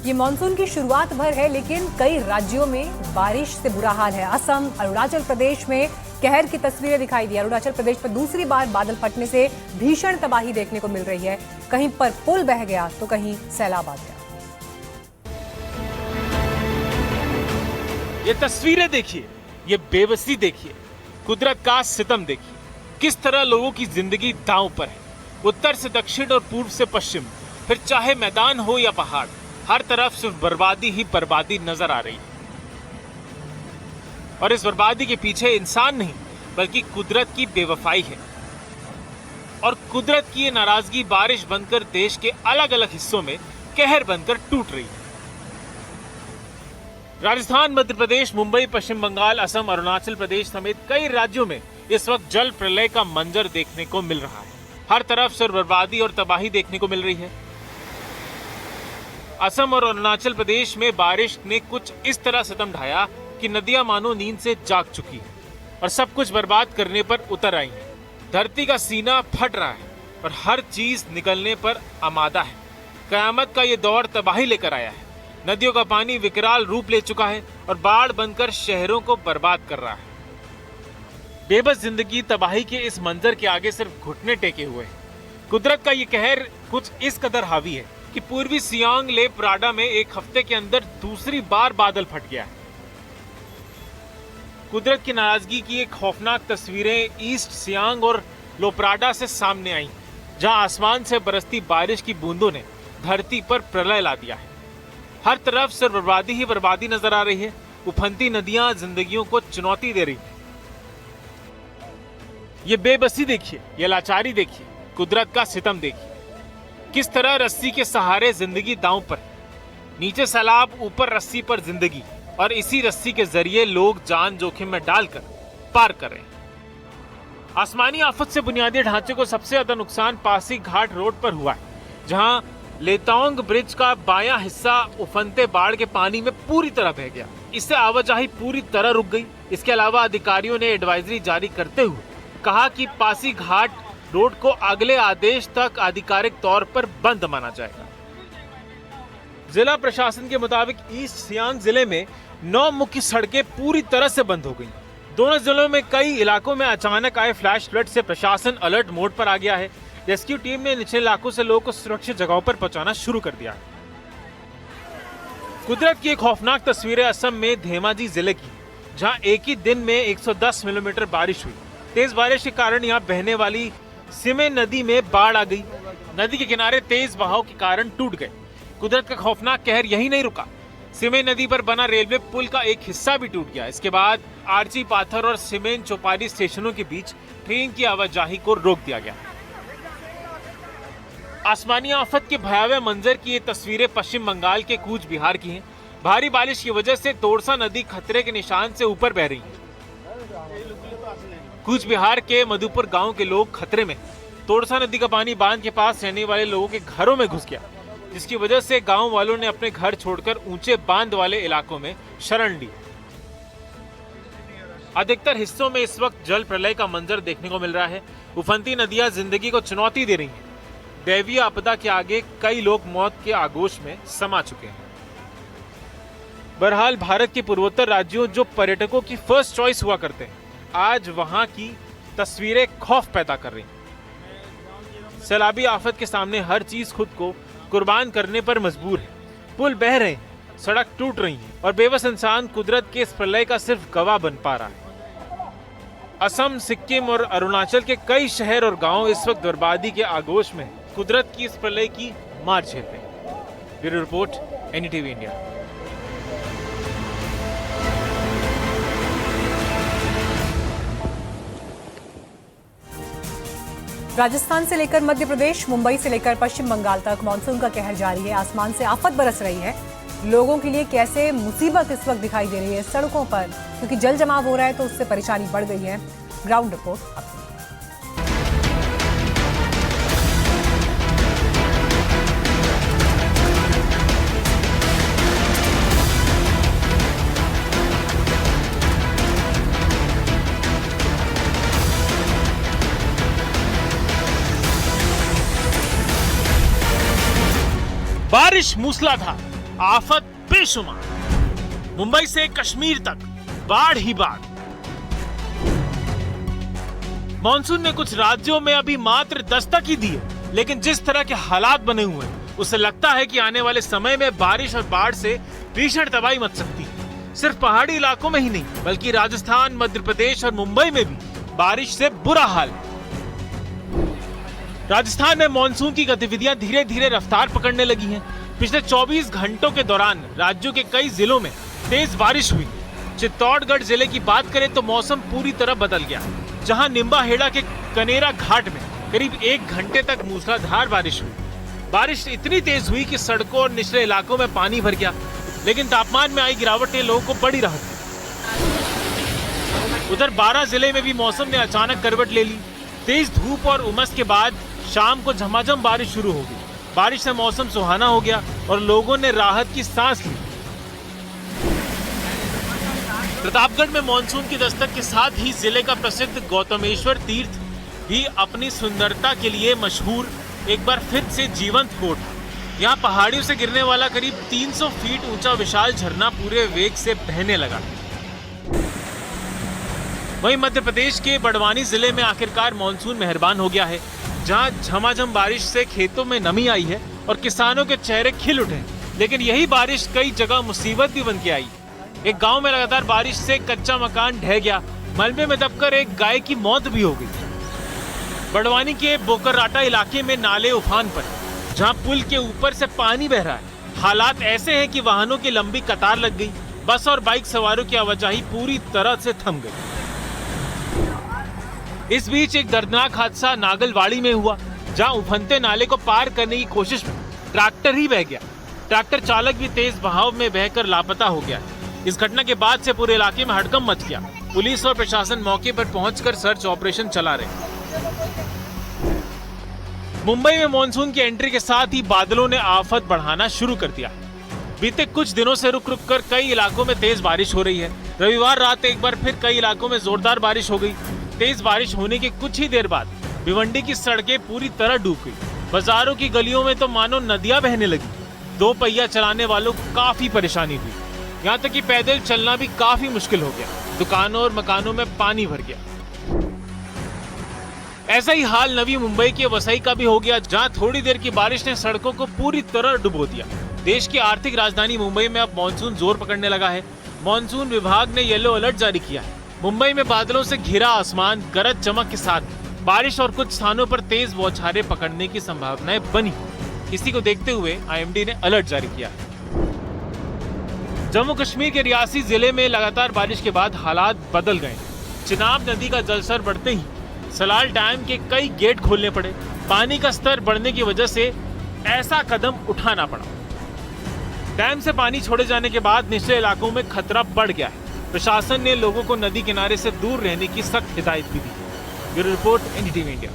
ये मानसून की शुरुआत भर है, लेकिन कई राज्यों में बारिश से बुरा हाल है। असम, अरुणाचल प्रदेश में कहर की तस्वीरें दिखाई दी। अरुणाचल प्रदेश पर दूसरी बार बादल फटने से भीषण तबाही देखने को मिल रही है। कहीं पर पुल बह गया तो कहीं सैलाब आ गया। ये तस्वीरें देखिए, ये बेबसी देखिए, कुदरत का सितम देखिए, किस तरह लोगों की जिंदगी दांव पर है। उत्तर से दक्षिण और पूर्व से पश्चिम, फिर चाहे मैदान हो या पहाड़, हर तरफ सिर्फ बर्बादी ही बर्बादी नजर आ रही है। और इस बर्बादी के पीछे इंसान नहीं बल्कि कुदरत की बेवफाई है। और कुदरत की ये नाराजगी बारिश बनकर देश के अलग अलग हिस्सों में कहर बनकर टूट रही है। राजस्थान, मध्य प्रदेश, मुंबई, पश्चिम बंगाल, असम, अरुणाचल प्रदेश समेत कई राज्यों में इस वक्त जल प्रलय का मंजर देखने को मिल रहा है। हर तरफ सिर्फ बर्बादी और तबाही देखने को मिल रही है। असम और अरुणाचल प्रदेश में बारिश ने कुछ इस तरह सितम ढाया कि नदियां मानो नींद से जाग चुकी है और सब कुछ बर्बाद करने पर उतर आई है। धरती का सीना फट रहा है और हर चीज निकलने पर आमादा है। कयामत का ये दौर तबाही लेकर आया है। नदियों का पानी विकराल रूप ले चुका है और बाढ़ बनकर शहरों को बर्बाद कर रहा है। बेबस जिंदगी तबाही के इस मंजर के आगे सिर्फ घुटने टेके हुए हैं। कुदरत का ये कहर कुछ इस कदर हावी है कि पूर्वी सियांग लेपराडा में एक हफ्ते के अंदर दूसरी बार बादल फट गया है। कुदरत की नाराजगी की एक खौफनाक तस्वीरें ईस्ट सियांग और लोपराडा से सामने आई, जहां आसमान से बरसती बारिश की बूंदों ने धरती पर प्रलय ला दिया है। हर तरफ सिर्फ बर्बादी ही बर्बादी नजर आ रही है। उफनती नदियां जिंदगियों को चुनौती दे रही है। ये बेबसी देखिए, ये लाचारी देखिए, कुदरत का सितम देखिए। किस तरह रस्सी के सहारे जिंदगी दांव पर, नीचे सैलाब, ऊपर रस्सी पर जिंदगी, और इसी रस्सी के जरिए लोग जान जोखिम में डालकर पार कर रहे हैं। आसमानी आफत से बुनियादी ढांचे को सबसे ज्यादा नुकसान पासीघाट रोड पर हुआ है, जहां लेतांग ब्रिज का बायां हिस्सा उफनते बाढ़ के पानी में पूरी तरह बह गया। इससे आवाजाही पूरी तरह रुक गई। इसके अलावा अधिकारियों ने एडवाइजरी जारी करते हुए कहा कि पासीघाट रोड को अगले आदेश तक आधिकारिक तौर पर बंद माना जाएगा। जिला प्रशासन के मुताबिक ईस्ट सियांग जिले में 9 मुख्य सड़कें पूरी तरह से बंद हो गई। दोनों जिलों में कई इलाकों में अचानक आए फ्लैश फ्लड से प्रशासन अलर्ट मोड पर आ गया है। रेस्क्यू टीम ने निचले इलाकों से लोगों को सुरक्षित जगहों पर पहुंचाना शुरू कर दिया है। कुदरत की एक खौफनाक तस्वीरें असम में धेमाजी जिले की, जहां एक ही दिन में 110 मिलीमीटर बारिश हुई। तेज बारिश के कारण यहां बहने वाली सिमे नदी में बाढ़ आ गई। नदी के किनारे तेज बहाव के कारण टूट गए। कुदरत का खौफनाक कहर यही नहीं रुका। सिमे नदी पर बना रेलवे पुल का एक हिस्सा भी टूट गया। इसके बाद आरची पाथर और सीमेंट चौपारी स्टेशनों के बीच ट्रेन की आवाजाही को रोक दिया गया। आसमानी आफत के भयावह मंजर की ये तस्वीरें पश्चिम बंगाल के कूच बिहार की हैं। भारी बारिश की वजह से तोरसा नदी खतरे के निशान से ऊपर बह रही है। कूच बिहार के मधुपुर गांव के लोग खतरे में। तोरसा नदी का पानी बांध के पास रहने वाले लोगों के घरों में घुस गया, जिसकी वजह से गांव वालों ने अपने घर छोड़कर ऊंचे बांध वाले इलाकों में शरण ली। अधिकतर हिस्सों में इस वक्त जल प्रलय का मंजर देखने को मिल रहा है। उफनती नदियां जिंदगी को चुनौती दे रही हैं। दैवीय आपदा के आगे कई लोग मौत के आगोश में समा चुके हैं। बहरहाल भारत के पूर्वोत्तर राज्यों जो पर्यटकों की फर्स्ट चॉइस हुआ करते हैं, आज वहां की तस्वीरें खौफ पैदा कर रही हैं। सैलाबी आफत के सामने हर चीज खुद को कुर्बान करने पर मजबूर है। पुल बह रहे हैं, सड़क टूट रही है और बेबस इंसान कुदरत के इस प्रलय का सिर्फ गवाह बन पा रहा है। असम, सिक्किम और अरुणाचल के कई शहर और गांव इस वक्त बर्बादी के आगोश में कुदरत की इस प्रलय की मार झेल रहे हैं। Bureau report, NDTV India. Rajasthan से लेकर मध्य प्रदेश, मुंबई से लेकर पश्चिम बंगाल तक मानसून का कहर जारी है। आसमान से आफत बरस रही है। लोगों के लिए कैसे मुसीबत इस वक्त दिखाई दे रही है सड़कों पर, क्योंकि जल जमाव हो रहा है तो उससे परेशानी बढ़ गई है। ग्राउंड रिपोर्ट अब। बारिश मूसलाधार, आफत बेशुमार। मुंबई से कश्मीर तक बाढ़ ही बाढ़। मॉनसून ने कुछ राज्यों में अभी मात्र दस्तक ही दी है, लेकिन जिस तरह के हालात बने हुए हैं उससे लगता है कि आने वाले समय में बारिश और बाढ़ से भीषण तबाही मच सकती है। सिर्फ पहाड़ी इलाकों में ही नहीं बल्कि राजस्थान, मध्य प्रदेश और मुंबई में भी बारिश से बुरा हाल है। राजस्थान में मॉनसून की गतिविधियां धीरे धीरे रफ्तार पकड़ने लगी हैं। पिछले 24 घंटों के दौरान राज्यों के कई जिलों में तेज बारिश हुई। चित्तौड़गढ़ जिले की बात करें तो मौसम पूरी तरह बदल गया, जहां निम्बाहेड़ा के कनेरा घाट में करीब 1 घंटे तक मूसलाधार बारिश हुई। बारिश इतनी तेज हुई कि सड़कों और निचले इलाकों में पानी भर गया, लेकिन तापमान में आई गिरावट ने लोगों को बड़ी राहत दी। उधर 12 जिले में भी मौसम ने अचानक करवट ले ली। तेज धूप और उमस के बाद शाम को झमाझम बारिश शुरू हो गई। बारिश से मौसम सुहाना हो गया और लोगों ने राहत की सांस ली। प्रतापगढ़ में मॉनसून की दस्तक के साथ ही जिले का प्रसिद्ध गौतमेश्वर तीर्थ भी अपनी सुंदरता के लिए मशहूर एक बार फिर से जीवंत हो उठा। यहाँ पहाड़ियों से गिरने वाला करीब 300 फीट ऊंचा विशाल झरना पूरे वेग से बहने लगा। वहीं मध्य प्रदेश के बड़वानी जिले में आखिरकार मॉनसून मेहरबान हो गया है, जहां झमाझम बारिश से खेतों में नमी आई है और किसानों के चेहरे खिल उठे। लेकिन यही बारिश कई जगह मुसीबत भी बन के आई। एक गांव में लगातार बारिश से कच्चा मकान ढह गया। मलबे में दबकर एक गाय की मौत भी हो गई। बड़वानी के बोकरराटा इलाके में नाले उफान पर, जहां पुल के ऊपर से पानी बह रहा है। हालात ऐसे हैं कि वाहनों की लंबी कतार लग गई। बस और बाइक सवारों की आवाजाही पूरी तरह से थम गई। इस बीच एक दर्दनाक हादसा नागलवाड़ी में हुआ, जहां उफनते नाले को पार करने की कोशिश में ट्रैक्टर ही बह गया। ट्रैक्टर चालक भी तेज बहाव में बहकर लापता हो गया। इस घटना के बाद से पूरे इलाके में हड़कंप मच गया। पुलिस और प्रशासन मौके पर पहुंचकर सर्च ऑपरेशन चला रहे। मुंबई में मॉनसून की एंट्री के साथ ही बादलों ने आफत बढ़ाना शुरू कर दिया। बीते कुछ दिनों से रुक रुक कर कई इलाकों में तेज बारिश हो रही है। रविवार रात एक बार फिर कई इलाकों में जोरदार बारिश हो गई। तेज बारिश होने के कुछ ही देर बाद भिवंडी की सड़कें पूरी तरह डूब गई। बाजारों की गलियों में तो मानो नदियां बहने लगी। 2 पहिया चलाने वालों को काफी परेशानी हुई। यहाँ तक कि पैदल चलना भी काफी मुश्किल हो गया। दुकानों और मकानों में पानी भर गया। ऐसा ही हाल नवी मुंबई के वसई का भी हो गया, जहां थोड़ी देर की बारिश ने सड़कों को पूरी तरह डुबो दिया। देश की आर्थिक राजधानी मुंबई में अब मॉनसून जोर पकड़ने लगा है। मॉनसून विभाग ने येलो अलर्ट जारी किया है। मुंबई में बादलों से घिरा आसमान, गरज चमक के साथ बारिश और कुछ स्थानों पर तेज बौछारें पकड़ने की संभावनाएं बनी। इसी को देखते हुए IMD ने अलर्ट जारी किया है। जम्मू कश्मीर के रियासी जिले में लगातार बारिश के बाद हालात बदल गए। चिनाब नदी का जलस्तर बढ़ते ही सलाल डैम के कई गेट खोलने पड़े। पानी का स्तर बढ़ने की वजह से ऐसा कदम उठाना पड़ा। डैम से पानी छोड़े जाने के बाद निचले इलाकों में खतरा बढ़ गया है। प्रशासन ने लोगों को नदी किनारे से दूर रहने की सख्त हिदायत भी दी। Bureau report, NDTV India.